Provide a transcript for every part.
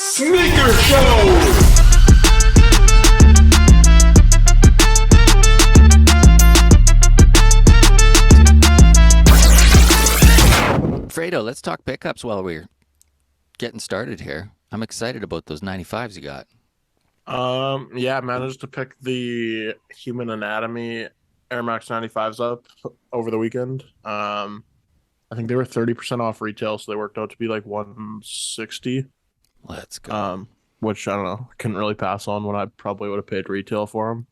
Sneaker Show! Fredo, let's talk pickups while we're getting started here. I'm excited about those 95s you got. Yeah, I managed to pick the Human Anatomy Air Max 95s up over the weekend. I think they were 30% off retail, so they worked out to be like 160. Let's go. Which I don't know, couldn't really pass on when I probably would have paid retail for them.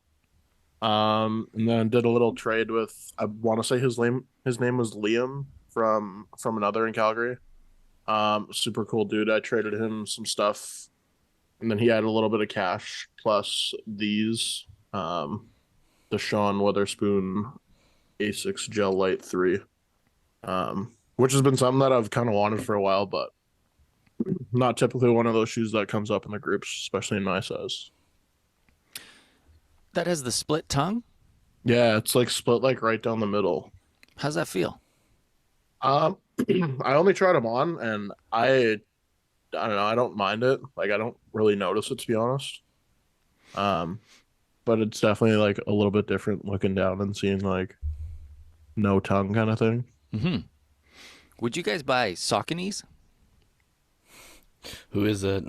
And then did a little trade with, I want to say his name was Liam from another in Calgary. Super cool dude. I traded him some stuff, and then he had a little bit of cash plus these, the Sean Witherspoon A6 Gel Light 3, which has been something that I've kind of wanted for a while, but not typically one of those shoes that comes up in the groups, especially in my size. That has the split tongue? Yeah, it's like split like right down the middle. How's that feel? I only tried them on, and I don't know, I don't mind it. Like, I don't really notice it, to be honest. But it's definitely like a little bit different looking down and seeing like no tongue kind of thing. Mm-hmm. Would you guys buy Sauconys? Who is it?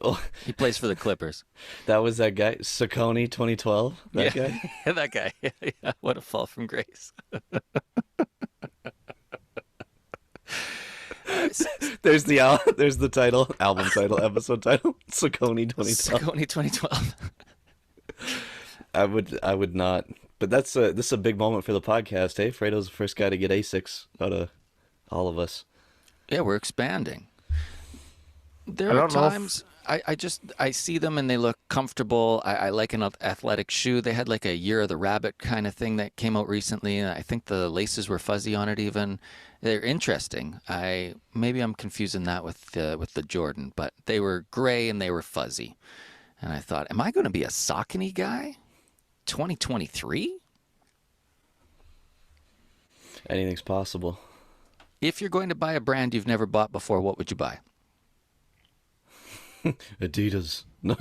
Oh, He plays for the Clippers. that was that guy, Saucony 2012. That Yeah. guy. That guy. Yeah, what a fall from grace. There's the title, album title, episode title, Saucony 2012. Saucony 2012. I would not. But this is a big moment for the podcast. Hey, Fredo's the first guy to get A6 out of all of us. Yeah, we're expanding. There I are don't know if- times I see them and they look comfortable. I like an athletic shoe. They had like a Year of the Rabbit kind of thing that came out recently, and I think the laces were fuzzy on it even. They're interesting. Maybe I'm confusing that with the Jordan, but they were gray and they were fuzzy. And I thought, am I going to be a Saucony guy? 2023? Anything's possible. If you're going to buy a brand you've never bought before, what would you buy? Adidas. No.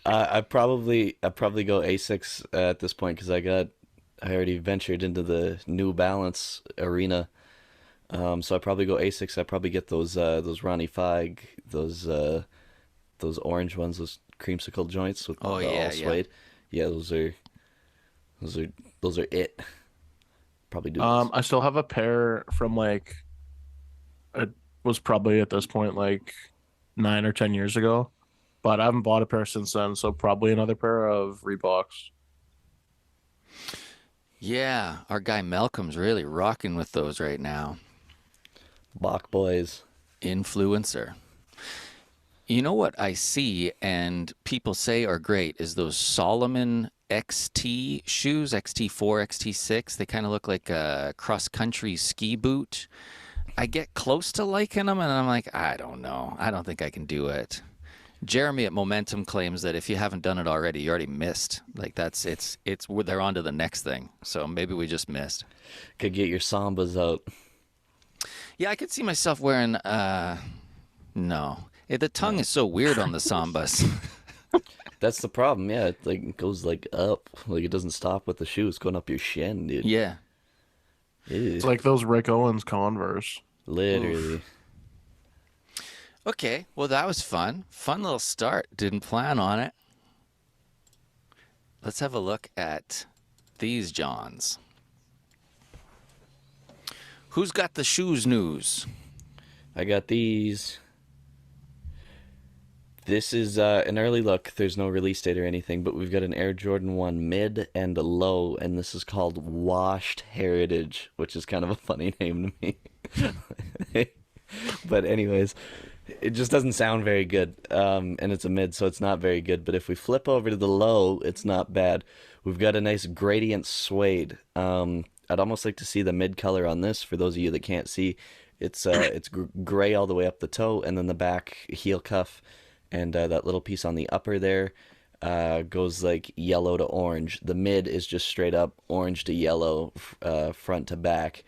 I'd probably go A6 at this point because I already ventured into the New Balance arena. So I'd probably go A6. I'd probably get those Ronnie Fig, those orange ones, those creamsicle joints with Oh, the yeah, all suede. Yeah, those are it. Probably do those. I still have a pair from like, it was probably at this point like 9 or 10 years ago, but I haven't bought a pair since then. So probably another pair of Reeboks. Yeah, our guy Malcolm's really rocking with those right now. Bach boys. Influencer. You know what I see and people say are great is those Solomon XT shoes, XT4, XT6. They kind of look like a cross-country ski boot. I get close to liking them, and I'm like, I don't know. I don't think I can do it. Jeremy at Momentum claims that if you haven't done it already, you already missed. Like they're on to the next thing. So maybe we just missed. Could get your Sambas out. Yeah, I could see myself wearing. No, the tongue is so weird on the Sambas. That's the problem. Yeah, it like goes like up. Like it doesn't stop with the shoe. It's going up your shin, dude. Yeah. It's like those Rick Owens Converse. Literally. Oof. Okay, well that was fun. Fun little start. Didn't plan on it. Let's have a look at these Johns. Who's got the shoes news? I got these. This is an early look. There's no release date or anything, but we've got an Air Jordan 1 mid and a low, and this is called Washed Heritage, which is kind of a funny name to me. But anyways, it just doesn't sound very good, and it's a mid, so it's not very good. But if we flip over to the low, it's not bad. We've got a nice gradient suede. I'd almost like to see the mid color on this. For those of you that can't see, it's gray all the way up the toe, and then the back heel cuff and that little piece on the upper there goes like yellow to orange. The mid is just straight up orange to yellow, front to back,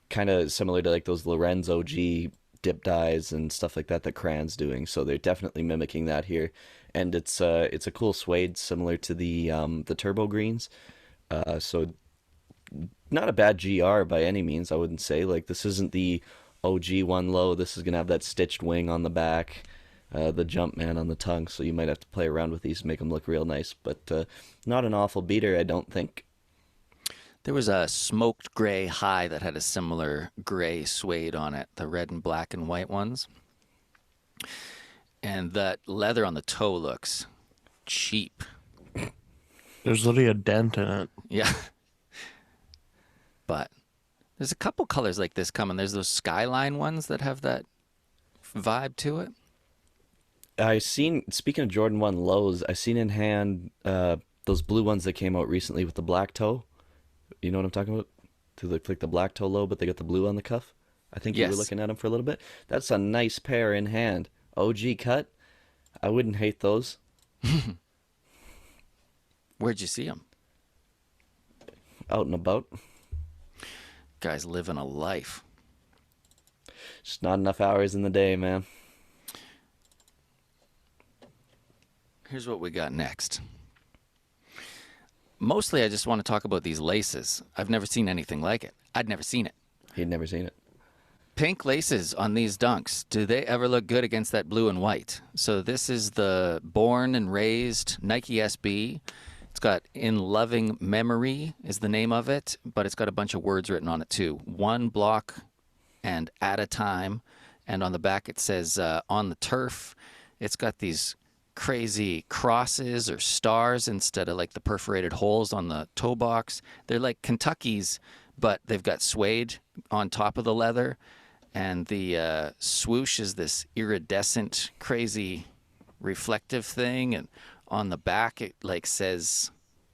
kind of similar to like those Lorenzo G dip dyes and stuff like that that Crayan's doing. So they're definitely mimicking that here, and it's a cool suede similar to the turbo greens. So not a bad GR by any means, I wouldn't say. Like, this isn't the OG one low. This is gonna have that stitched wing on the back, the jump man on the tongue. So you might have to play around with these to make them look real nice, but not an awful beater, I don't think. There was a smoked gray high that had a similar gray suede on it, the red and black and white ones. And that leather on the toe looks cheap. There's literally a dent in it. Yeah. But there's a couple colors like this coming. There's those Skyline ones that have that vibe to it. I seen, speaking of Jordan 1 lows, I seen in hand those blue ones that came out recently with the black toe. You know what I'm talking about? They look like the black toe low, but they got the blue on the cuff. I think you were Yes. looking at them for a little bit. That's a nice pair in hand. OG cut. I wouldn't hate those. Where'd you see them? Out and about. Guys living a life. Just not enough hours in the day, man. Here's what we got next. Mostly, I just want to talk about these laces. I've never seen anything like it. I'd never seen it. He'd never seen it. Pink laces on these dunks. Do they ever look good against that blue and white? So this is the Born and Raised Nike SB. It's got In Loving Memory is the name of it, but it's got a bunch of words written on it too. One block and at a time. And on the back it says On the Turf. It's got these crazy crosses or stars instead of like the perforated holes on the toe box. They're like Kentucky's, but they've got suede on top of the leather, and the swoosh is this iridescent, crazy, reflective thing. And on the back it like says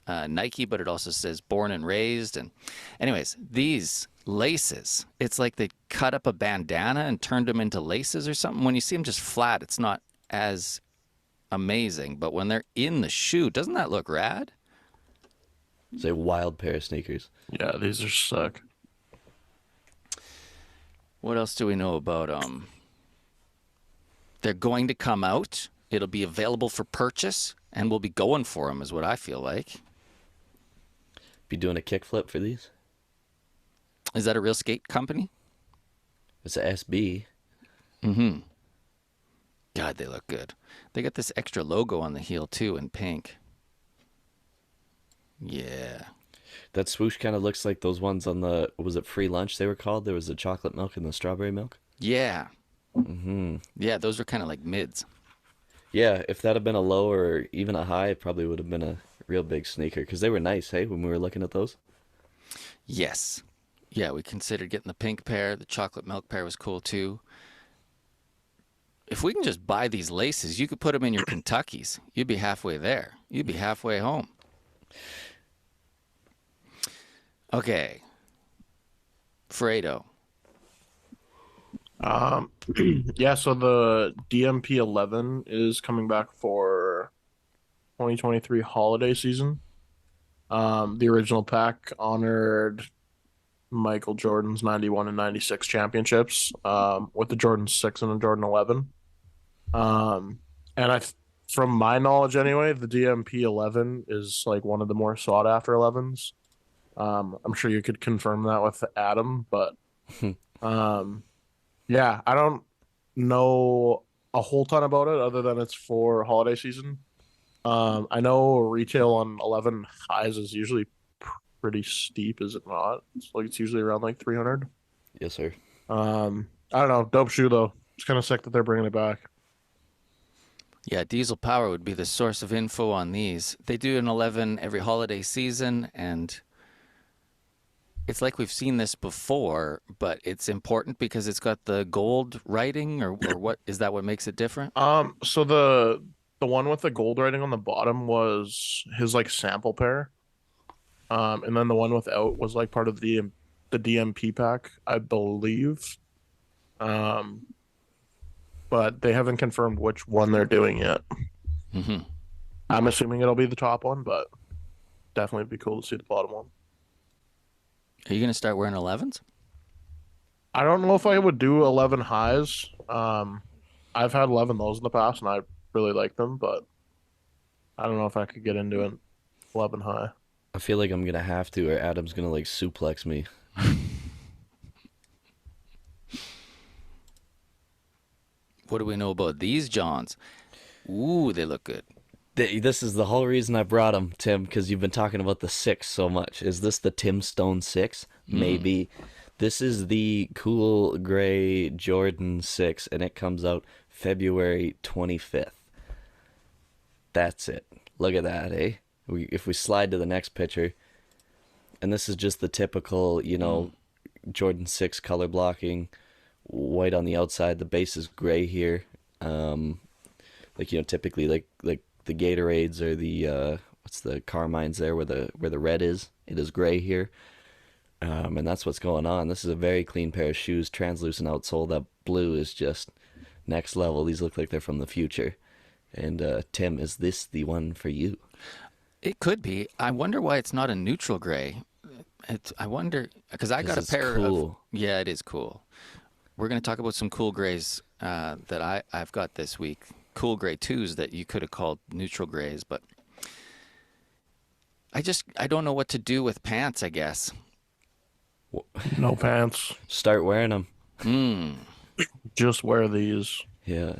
Nike, but it also says Born and Raised. And anyways, these laces, it's like they cut up a bandana and turned them into laces or something. When you see them just flat, it's not as amazing, but when they're in the shoe, doesn't that look rad? It's a wild pair of sneakers. Yeah, these are sick. What else do we know about them? They're going to come out. It'll be available for purchase, and we'll be going for them, is what I feel like. Be doing a kickflip for these? Is that a real skate company? It's a SB. Mm-hmm. God, they look good. They got this extra logo on the heel, too, in pink. Yeah. That swoosh kind of looks like those ones on the, what was it, free lunch they were called? There was the chocolate milk and the strawberry milk. Yeah. Mm-hmm. Yeah, those were kind of like mids. Yeah, if that had been a low or even a high, it probably would have been a real big sneaker because they were nice, hey, when we were looking at those. Yes. Yeah, we considered getting the pink pair. The chocolate milk pair was cool, too. If we can just buy these laces, you could put them in your Kentuckys. You'd be halfway there. You'd be halfway home. Okay. Fredo. Yeah, so the DMP 11 is coming back for 2023 holiday season. The original pack honored Michael Jordan's 91 and 96 championships, with the Jordan 6 and the Jordan 11. And from my knowledge anyway, the DMP 11 is like one of the more sought after 11s. I'm sure you could confirm that with Adam, but yeah, I don't know a whole ton about it other than it's for holiday season. I know retail on 11 highs is usually pretty steep, is it not? It's usually around like 300. Yes, sir. I don't know. Dope shoe though. It's kind of sick that they're bringing it back. Yeah, Diesel Power would be the source of info on these. They do an 11 every holiday season, and it's like we've seen this before, but it's important because it's got the gold writing, or what is that what makes it different? So the one with the gold writing on the bottom was his like sample pair. And then the one without was like part of the DMP pack, I believe. But they haven't confirmed which one they're doing yet. Mm-hmm. I'm assuming it'll be the top one, but definitely be cool to see the bottom one. Are you going to start wearing 11s? I don't know if I would do 11 highs. I've had 11 lows in the past and I really like them, but I don't know if I could get into an 11 high. I feel like I'm gonna have to, or Adam's gonna like suplex me. What do we know about these Johns? Ooh, they look good. This is the whole reason I brought him, Tim, because you've been talking about the six so much. Is this the Tim Stone six? Maybe. This is the cool gray Jordan 6, and it comes out February 25th. That's it. Look at that, eh? If we slide to the next picture, and this is just the typical, Jordan 6 color blocking, white on the outside. The base is gray here. Typically like the Gatorades or the what's the Carmines there where the red is. It is gray here. And that's what's going on. This is a very clean pair of shoes, translucent outsole. That blue is just next level. These look like they're from the future. And Tim, is this the one for you? It could be. I wonder why it's not a neutral gray. I wonder because I got a This is pair of. cool. Yeah, it is cool. We're going to talk about some cool grays that I've got this week. Cool gray twos that you could have called neutral grays, but I don't know what to do with pants. I guess. No pants. Start wearing them. Just wear these. Yeah.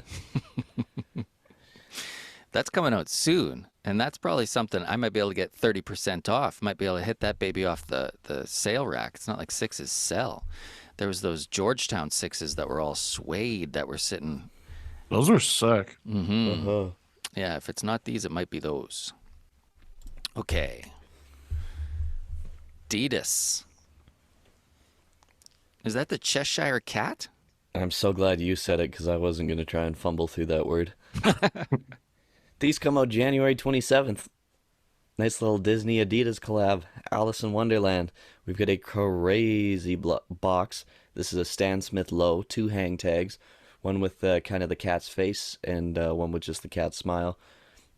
That's coming out soon, and that's probably something I might be able to get 30% off. Might be able to hit that baby off the sale rack. It's not like sixes sell. There was those Georgetown sixes that were all suede that were sitting. Those are sick. Uh-huh. Yeah, if it's not these, it might be those. Okay. Adidas. Is that the Cheshire Cat? I'm so glad you said it because I wasn't going to try and fumble through that word. These come out January 27th. Nice little Disney Adidas collab. Alice in Wonderland. We've got a crazy box. This is a Stan Smith low. 2 hang tags. One with kind of the cat's face and one with just the cat's smile.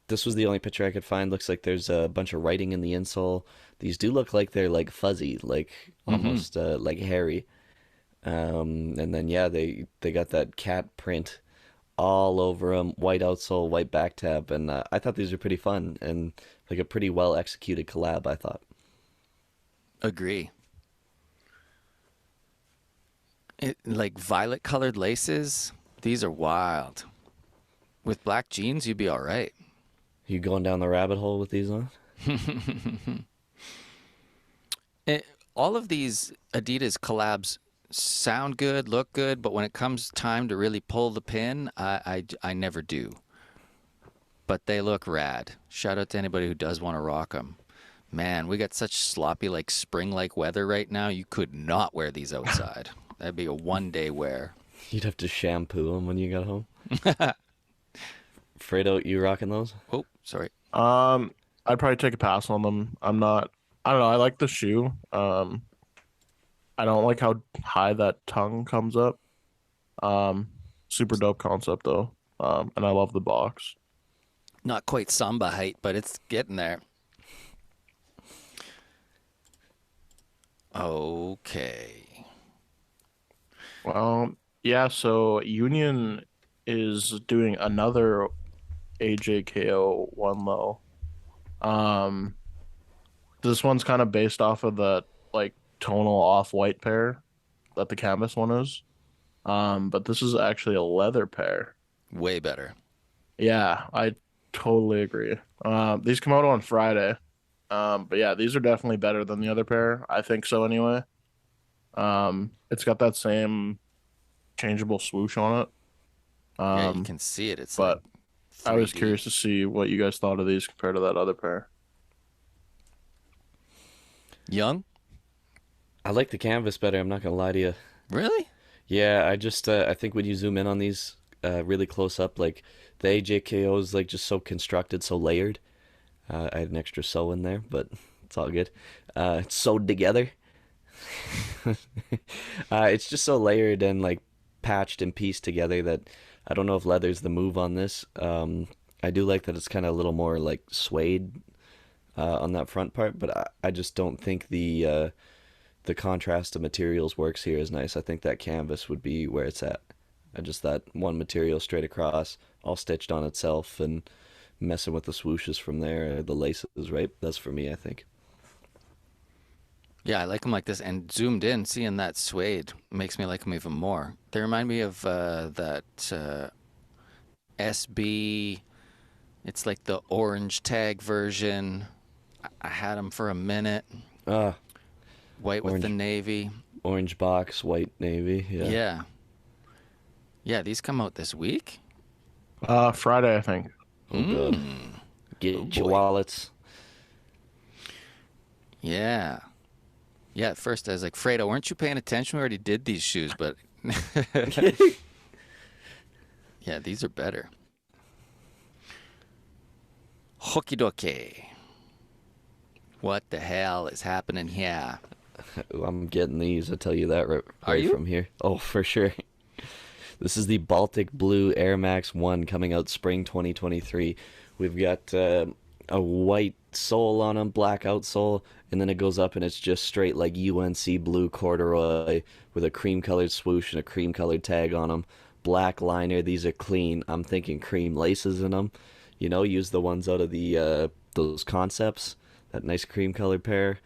This was the only picture I could find. Looks like there's a bunch of writing in the insole. These do look like they're like fuzzy, like almost like hairy. And then yeah, they got that cat print all over them, white outsole, white back tab, and I thought these were pretty fun and like a pretty well executed collab, I thought. Agree. Like violet colored laces, these are wild. With black jeans, you'd be all right. You going down the rabbit hole with these on? All of these Adidas collabs sound good, look good, but when it comes time to really pull the pin, I never do. But they look rad. Shout out to anybody who does want to rock them. Man, we got such sloppy, like spring-like weather right now. You could not wear these outside. That'd be a one-day wear. You'd have to shampoo them when you got home. Fredo, you rocking those? Oh, sorry. I'd probably take a pass on them. I don't know. I like the shoe. I don't like how high that tongue comes up. Super dope concept though. And I love the box. Not quite Samba height, but it's getting there. Okay. Well, yeah, so Union is doing another AJKO one low. This one's kind of based off of the like tonal off-white pair that the canvas one is. But this is actually a leather pair. Way better. Yeah, I totally agree. These come out on Friday. But yeah, these are definitely better than the other pair. I think so anyway. It's got that same changeable swoosh on it. Yeah, you can see it. It's But like I was 3D. curious to see what you guys thought of these compared to that other pair. Young? I like the canvas better, I'm not gonna lie to you. Really? Yeah, I think when you zoom in on these really close up, like the AJKO is like just so constructed, so layered. I had an extra sew in there, but it's all good. It's sewed together. It's just so layered and like patched and pieced together that I don't know if leather's the move on this. I do like that it's kind of a little more like suede on that front part, but I just don't think the the contrast of materials works here is nice. I think that canvas would be where it's at. And just that one material straight across, all stitched on itself, and messing with the swooshes from there, the laces, right? That's for me, I think. Yeah, I like them like this. And zoomed in, seeing that suede makes me like them even more. They remind me of that SB. It's like the orange tag version. I had them for a minute. Ah, White with the orange, navy. orange box, white navy. Yeah. Yeah. Yeah, these come out this week? Friday, I think. Oh, good. Get Oh, your boy. wallets. Yeah. Yeah, at first I was like, Fredo, weren't you paying attention? We already did these shoes, but yeah, these are better. Hooky dokie. What the hell is happening here? I'm getting these, I'll tell you that Are right you? from here. Oh, for sure. This is the Baltic Blue Air Max 1 coming out spring 2023. We've got a white sole on them, black outsole, and then it goes up and it's just straight like UNC blue corduroy with a cream colored swoosh and a cream colored tag on them. Black liner, these are clean. I'm thinking cream laces in them. You know, use the ones out of the those concepts, that nice cream colored pair.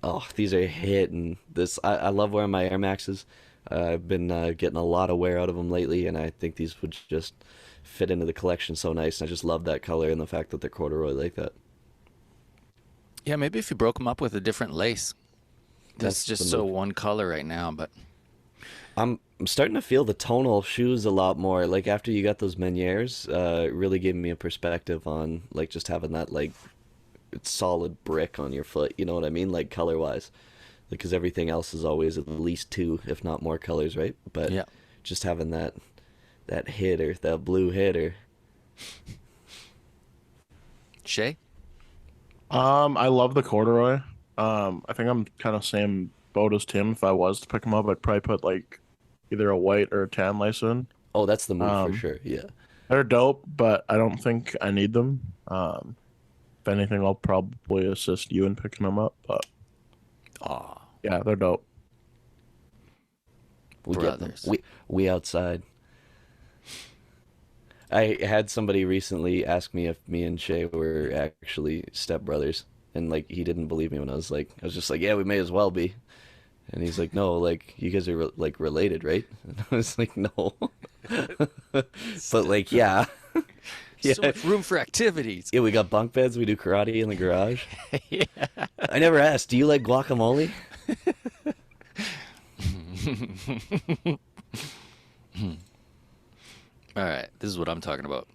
Oh, these are hitting. I love wearing my Air Maxes. I've been getting a lot of wear out of them lately, and I think these would just fit into the collection so nice. And I just love that color and the fact that they're corduroy like that. Yeah, maybe if you broke them up with a different lace. This is That's just the so move. one color right now, but I'm starting to feel the tonal shoes a lot more. Like after you got those Meniers, it really gave me a perspective on like just having that like solid brick on your foot. You know what I mean? Like color wise, because everything else is always at least two, if not more colors, right? But yeah. just having that hitter, that blue hitter. Shay? I love the corduroy. I think I'm kind of same boat as Tim. If I was to pick them up, I'd probably put like either a white or a tan lace in. Oh, that's the move for Um, sure. Yeah. they're dope, but I don't think I need them. If anything, I'll probably assist you in picking them up. But Aw, yeah, they're dope. We get them. brothers. We outside. I had somebody recently ask me if me and Shay were actually stepbrothers, and like he didn't believe me when I was just like, yeah, we may as well be. And he's like, no, like you guys are like related, right? And I was like, no, but like, yeah, yeah, So much room for activities. yeah. We got bunk beds. We do karate in the garage. Yeah. I never asked. Do you like guacamole? All right, this is what I'm talking about.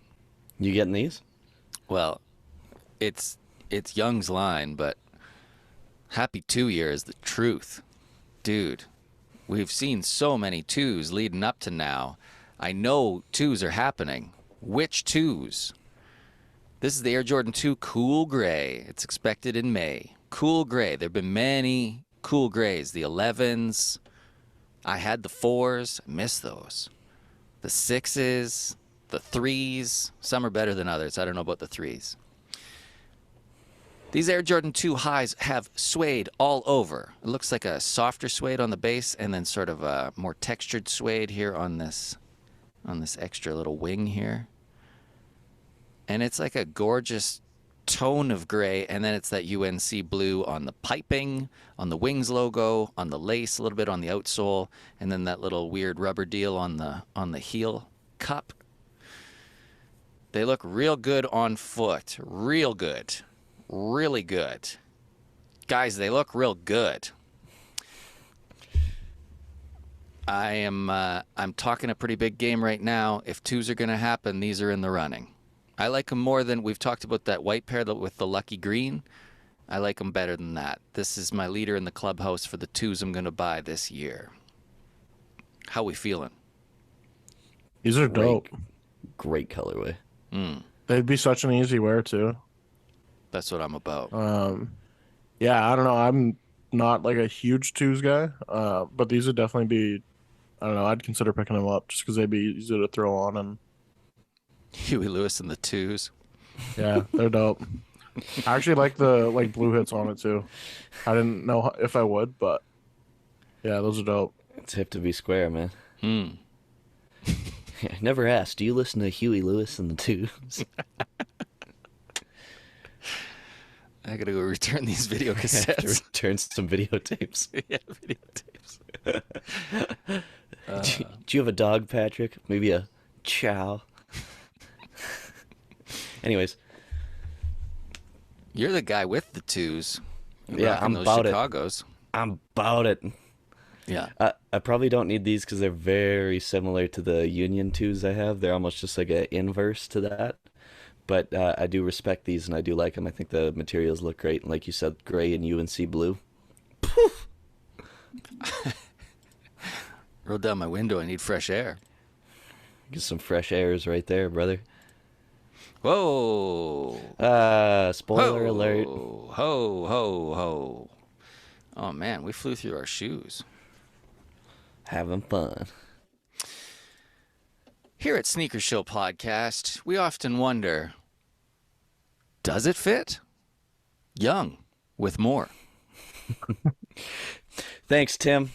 You getting these? Well, it's Young's line, but happy 2 year is the truth. Dude, we've seen so many twos leading up to now. I know twos are happening. Which twos? This is the Air Jordan 2 Cool Gray. It's expected in May. Cool Gray. There have been many cool grays. The 11s. I had the 4s. I miss those. The 6s. The 3s. Some are better than others. I don't know about the 3s. These Air Jordan 2 highs have suede all over. It looks like a softer suede on the base and then sort of a more textured suede here on this extra little wing here. And it's like a gorgeous tone of gray, and then it's that UNC blue on the piping, on the wings logo, on the lace, a little bit on the outsole, and then that little weird rubber deal on the heel cup. They look real good on foot. Real good. Really good. Guys, they look real good. I'm talking a pretty big game right now. If twos are going to happen, these are in the running. I like them more than we've talked about that white pair with the lucky green. I like them better than that. This is my leader in the clubhouse for the twos I'm going to buy this year. How we feeling? These are Great, dope. great colorway. They'd be such an easy wear too. That's what I'm about. Yeah, I don't know. I'm not like a huge twos guy, but these would definitely be. I don't know. I'd consider picking them up just because they'd be easy to throw on, and Huey Lewis and the twos. yeah, they're dope. I actually like the blue hits on it too. I didn't know if I would, but Yeah, those are dope. It's hip to be square, man. Hmm. I never asked, do you listen to Huey Lewis and the Tubes? I gotta go return these video I have to cassettes. return some videotapes. Yeah, videotapes. Do you have a dog, Patrick? Maybe a chow? Anyways, You're the guy with the twos. You're yeah, rocking I'm those about it. Chicagos. I'm about it. Yeah. I probably don't need these because they're very similar to the Union 2s I have. They're almost just like an inverse to that. But I do respect these and I do like them. I think the materials look great. And like you said, gray and UNC blue. Poof! Roll down my window. I need fresh air. Get some fresh airs right there, brother. Whoa. Spoiler Ho, alert. Ho, ho, ho. Oh, man, we flew through our shoes. Having fun. Here at Sneaker Show Podcast, we often wonder, does it fit? Young with more. Thanks, Tim.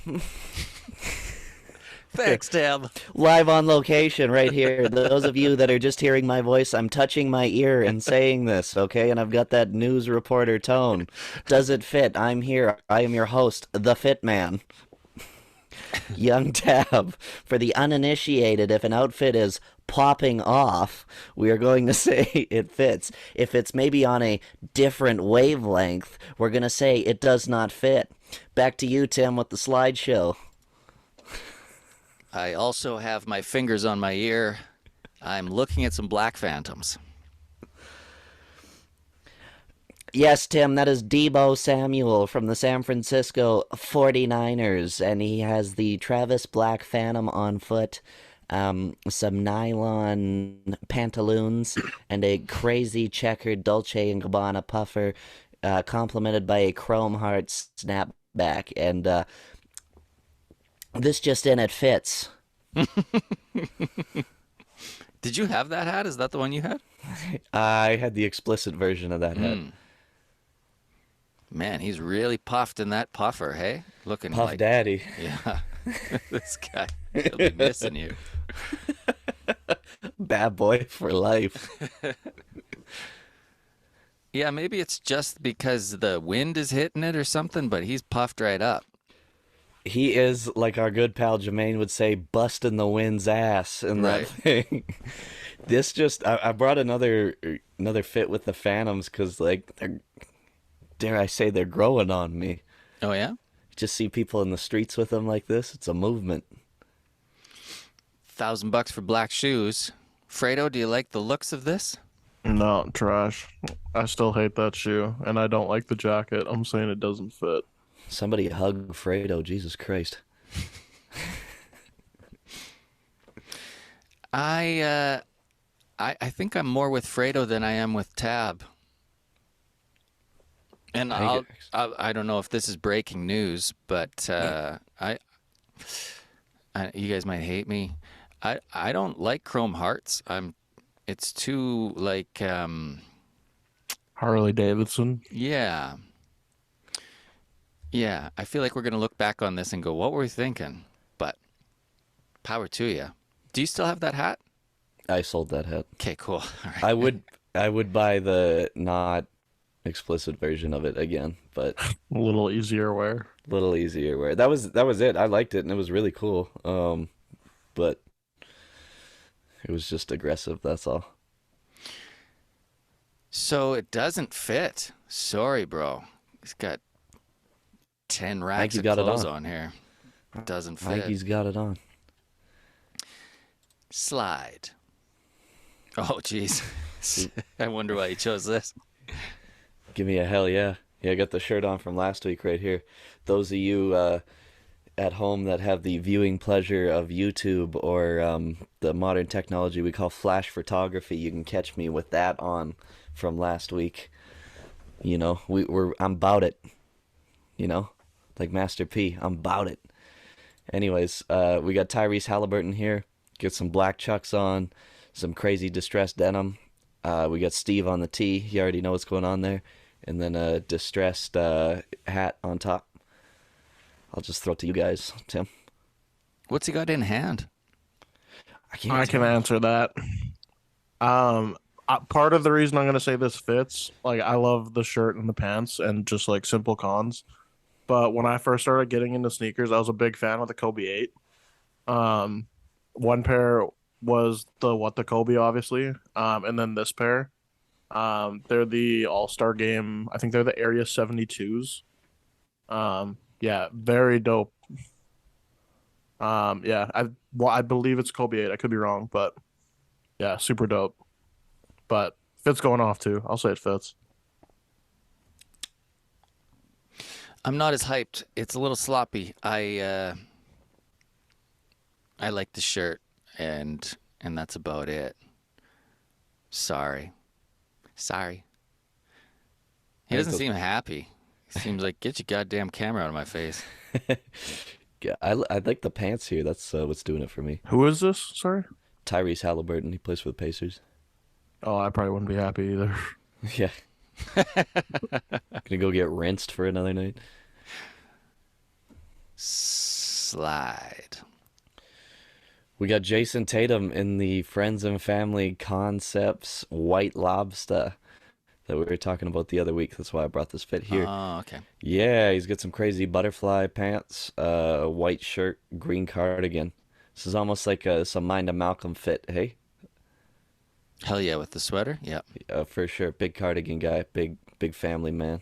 Thanks, Tim. Live on location right here. Those of you that are just hearing my voice, I'm touching my ear and saying this, okay? And I've got that news reporter tone. Does it fit? I'm here. I am your host, the Fit Man. Young Tab. For the uninitiated, if an outfit is popping off, we are going to say it fits. If it's maybe on a different wavelength, we're going to say it does not fit. Back to you, Tim, with the slideshow. I also have my fingers on my ear. I'm looking at some Black Phantoms. Yes, Tim, that is Debo Samuel from the San Francisco 49ers, and he has the Travis Black Phantom on foot, some nylon pantaloons, and a crazy checkered Dolce & Gabbana puffer, complemented by a chrome heart snapback, and this just in, it fits. Did you have that hat? Is that the one you had? I had the explicit version of that hat. Man, he's really puffed in that puffer, hey? Looking Puff like... Daddy. Yeah. This guy, he'll be missing you. Bad boy for life. Yeah, maybe it's just because the wind is hitting it or something, but he's puffed right up. He is, like our good pal Jermaine would say, busting the wind's ass in that Right. thing. This just, I brought another fit with the Phantoms because, like, they're, dare I say, they're growing on me. Oh, yeah? Just see people in the streets with them like this. It's a movement. $1,000 for black shoes. Fredo, do you like the looks of this? No, trash. I still hate that shoe, and I don't like the jacket. I'm saying it doesn't fit. Somebody hug Fredo, Jesus Christ. I think I'm more with Fredo than I am with Tab. And I don't know if this is breaking news, but you guys might hate me. I don't like chrome hearts. It's too like Harley Davidson. yeah. Yeah, I feel like we're going to look back on this and go, what were we thinking? But power to you. Do you still have that hat? I sold that hat. Okay, cool. All right. I would buy the not explicit version of it again, but A little easier wear. a little easier wear. That was it. I liked it and it was really cool. But it was just aggressive, that's all. So it doesn't fit. Sorry, bro. He's got 10 racks of got it clothes on. on here. Doesn't fit. Mikey's got it on. Slide. Oh, jeez. I wonder why he chose this. Give me a hell yeah. Yeah, I got the shirt on from last week right here. Those of you at home that have the viewing pleasure of YouTube or the modern technology we call flash photography, you can catch me with that on from last week. You know, I'm about it. You know, like Master P, I'm about it. Anyways, we got Tyrese Halliburton here. Get some black chucks on, some crazy distressed denim. We got Steve on the tee. You already know what's going on there. And then a distressed hat on top. I'll just throw it to you guys, Tim. What's he got in hand? I can't. I can tell. answer that. Part of the reason I'm gonna say this fits, like I love the shirt and the pants and just like simple cons. But when I first started getting into sneakers, I was a big fan of the Kobe 8. Um, one pair was the Kobe, obviously. And then this pair. They're the All-Star Game. I think they're the Area 72s. Yeah, very dope. Yeah, I believe it's Kobe 8. I could be wrong, but yeah, super dope. But fits going off too. I'll say it fits. I'm not as hyped. It's a little sloppy. I like the shirt, and that's about it. Sorry. Sorry. He I think doesn't those- seem happy. He seems like, get your goddamn camera out of my face. Yeah, I like the pants here. That's what's doing it for me. Who is this? Sorry. Tyrese Halliburton. He plays for the Pacers. Oh, I probably wouldn't be happy either. Yeah. Gonna go get rinsed for another night. Slide. We got Jason Tatum in the Friends and Family Concepts White Lobster that we were talking about the other week. That's why I brought this fit here. Oh, okay. Yeah, he's got some crazy butterfly pants, white shirt, green cardigan. This is almost like some Mind of Malcolm fit, hey? Hell yeah, with the sweater? Yeah. For sure. Big cardigan guy, big family man.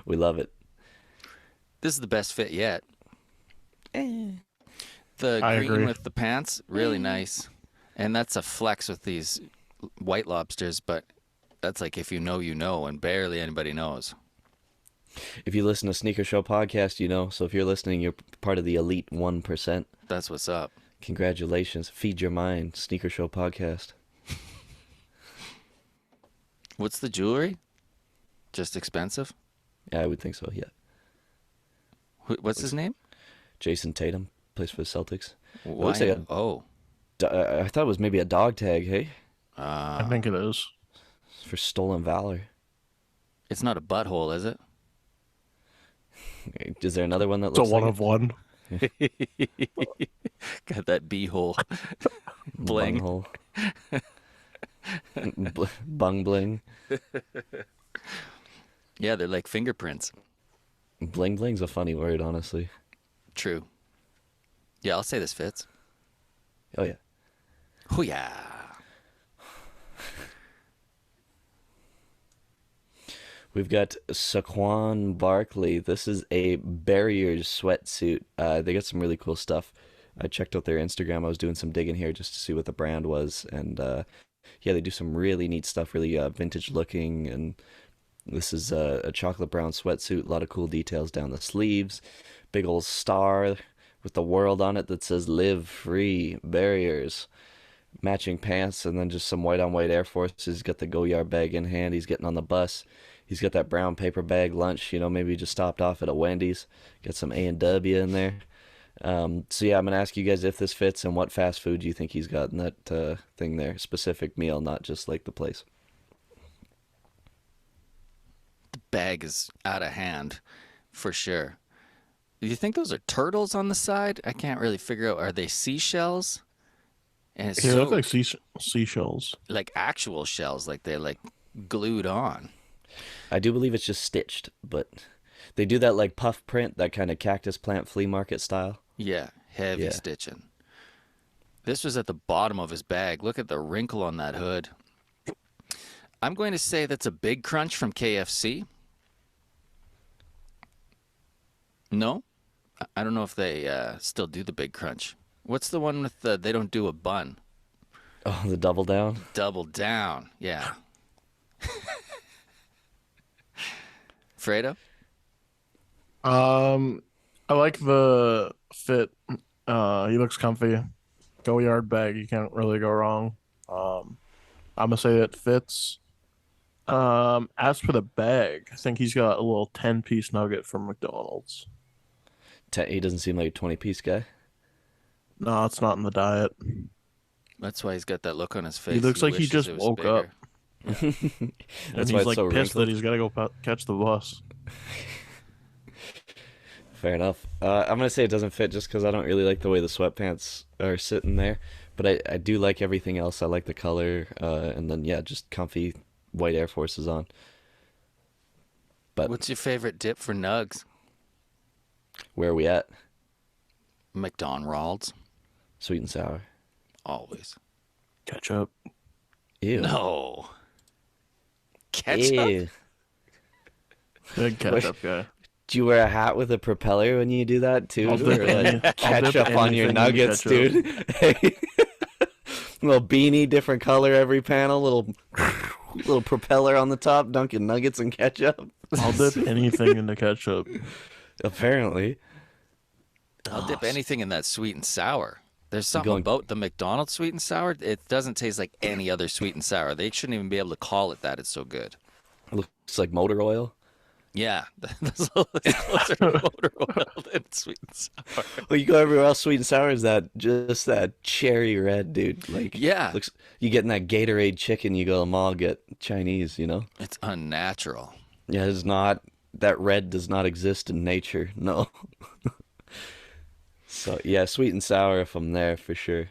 We love it. This is the best fit yet. The I green agree. with the pants, really nice. And that's a flex with these white lobsters, but that's like if you know, you know, and barely anybody knows. If you listen to Sneaker Show podcast, you know. So if you're listening, you're part of the elite 1%. That's what's up. Congratulations. Feed your mind. Sneaker Show podcast. What's the jewelry? Just expensive? Yeah, I would think so, yeah. What's his name? Jason Tatum plays for the Celtics. Why? looks like Oh. I thought it was maybe a dog tag, hey? I think it is. For stolen valor. It's not a butthole, is it? Is there another one that It's a looks one like of one. Got that bee-hole bling. Bunghole. Bung bling. Yeah, they're like fingerprints. Bling bling's a funny word, honestly. True. Yeah, I'll say this fits. Oh yeah. Hoo-yah. We've got Saquon Barkley. This is a Barriers sweatsuit. They got some really cool stuff. I checked out their Instagram. I was doing some digging here just to see what the brand was, and yeah, they do some really neat stuff, really vintage looking. And this is a chocolate brown sweatsuit. A lot of cool details down the sleeves. Big old star with the world on it that says "Live Free Barriers." Matching pants, and then just some white on white Air Forces. He's got the Go Yard bag in hand. He's getting on the bus. He's got that brown paper bag lunch. You know, maybe he just stopped off at a Wendy's. Got some A&W in there. So yeah, I'm gonna ask you guys if this fits and what fast food you think he's got in that thing there. Specific meal, not just like the place. The bag is out of hand, for sure. Do you think those are turtles on the side? I can't really figure out. Are they seashells? And it's They so, look like seashells. like actual shells, like they're like glued on. I do believe it's just stitched, but they do that like puff print, that kind of cactus plant flea market style. Yeah, heavy Yeah. stitching. This was at the bottom of his bag. Look at the wrinkle on that hood. I'm going to say that's a Big Crunch from KFC. No? I don't know if they still do the Big Crunch. What's the one with they don't do a bun? Oh, the double down. Double down. Yeah. Fredo? I like the fit. He looks comfy. Go Yard bag. You can't really go wrong. I'm gonna say it fits. As for the bag, I think he's got a little 10-piece nugget from McDonald's. He doesn't seem like a 20-piece guy. No, it's not in the diet. That's why he's got that look on his face. He looks like he wishes just it was woke up. bigger. And That's he's why it's like so pissed wrinkled. that he's gotta go catch the bus. Fair enough. I'm gonna say it doesn't fit just because I don't really like the way the sweatpants are sitting there, but I do like everything else. I like the color, and then yeah, just comfy white Air Forces on. But What's your favorite dip for nugs? where are we at? McDonald's. Sweet and sour. Always. Ketchup. Ew. No. Ketchup? Ew. Big ketchup guy. Do you wear a hat with a propeller when you do that too? I'll dip Or like I'll ketchup dip on your anything in nuggets, ketchup. dude? Hey. Little beanie, different color every panel, little propeller on the top, dunking nuggets and ketchup. I'll dip anything into ketchup. Apparently. I'll dip anything in that sweet and sour. There's something going- about the McDonald's sweet and sour. It doesn't taste like any other sweet and sour. They shouldn't even be able to call it that. It's so good. It looks like motor oil. Yeah, that's closer to motor oil than sweet and sour. Well, you go everywhere else, sweet and sour is just that cherry red, dude. Like, Yeah. looks you getting that Gatorade chicken, you go, I'll get Chinese, you know? It's unnatural. Yeah, it's not that red does not exist in nature. No. So yeah, sweet and sour if I'm there for sure.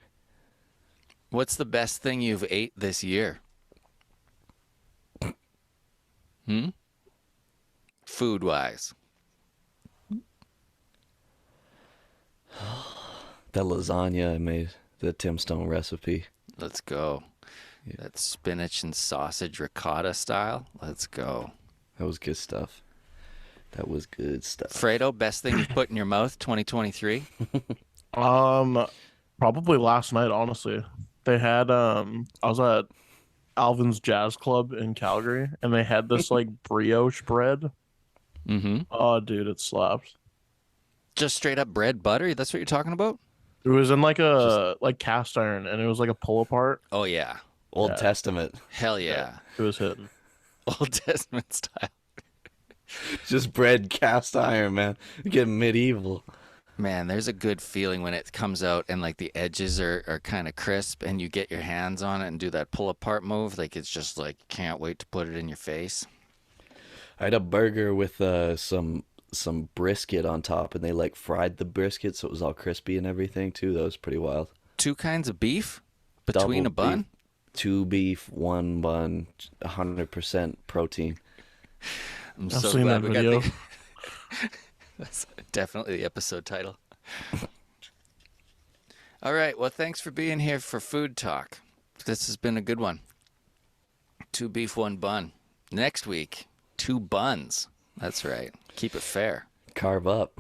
What's the best thing you've ate this year? Food-wise. That lasagna I made, the Tim Stone recipe. Let's go. That spinach and sausage ricotta style. Let's go. That was good stuff. That was good stuff. Fredo, best thing you've put in your mouth 2023? Probably last night, honestly. They had I was at Alvin's Jazz Club in Calgary, and they had this like brioche bread. Mm-hmm. Oh, dude, it slaps. Just straight up bread butter? That's what you're talking about? It was in like a like cast iron, and it was like a pull apart. Oh, yeah. Old Yeah. Testament. Hell yeah. It was hitting. Old Testament style. Just bread cast iron, man. Get medieval. Man, there's a good feeling when it comes out and like the edges are kind of crisp and you get your hands on it and do that pull apart move. Like it's just like, can't wait to put it in your face. I had a burger with some brisket on top, and they like fried the brisket so it was all crispy and everything too. That was pretty wild. 2 kinds of beef between Double a bun? beef, 2 beef, 1 bun, 100% protein. I'm I've so seen glad that we video. got the... That's definitely the episode title. All right. Well, thanks for being here for Food Talk. This has been a good one. 2 beef, 1 bun. Next week, 2 buns. That's right. Keep it fair. Carve up.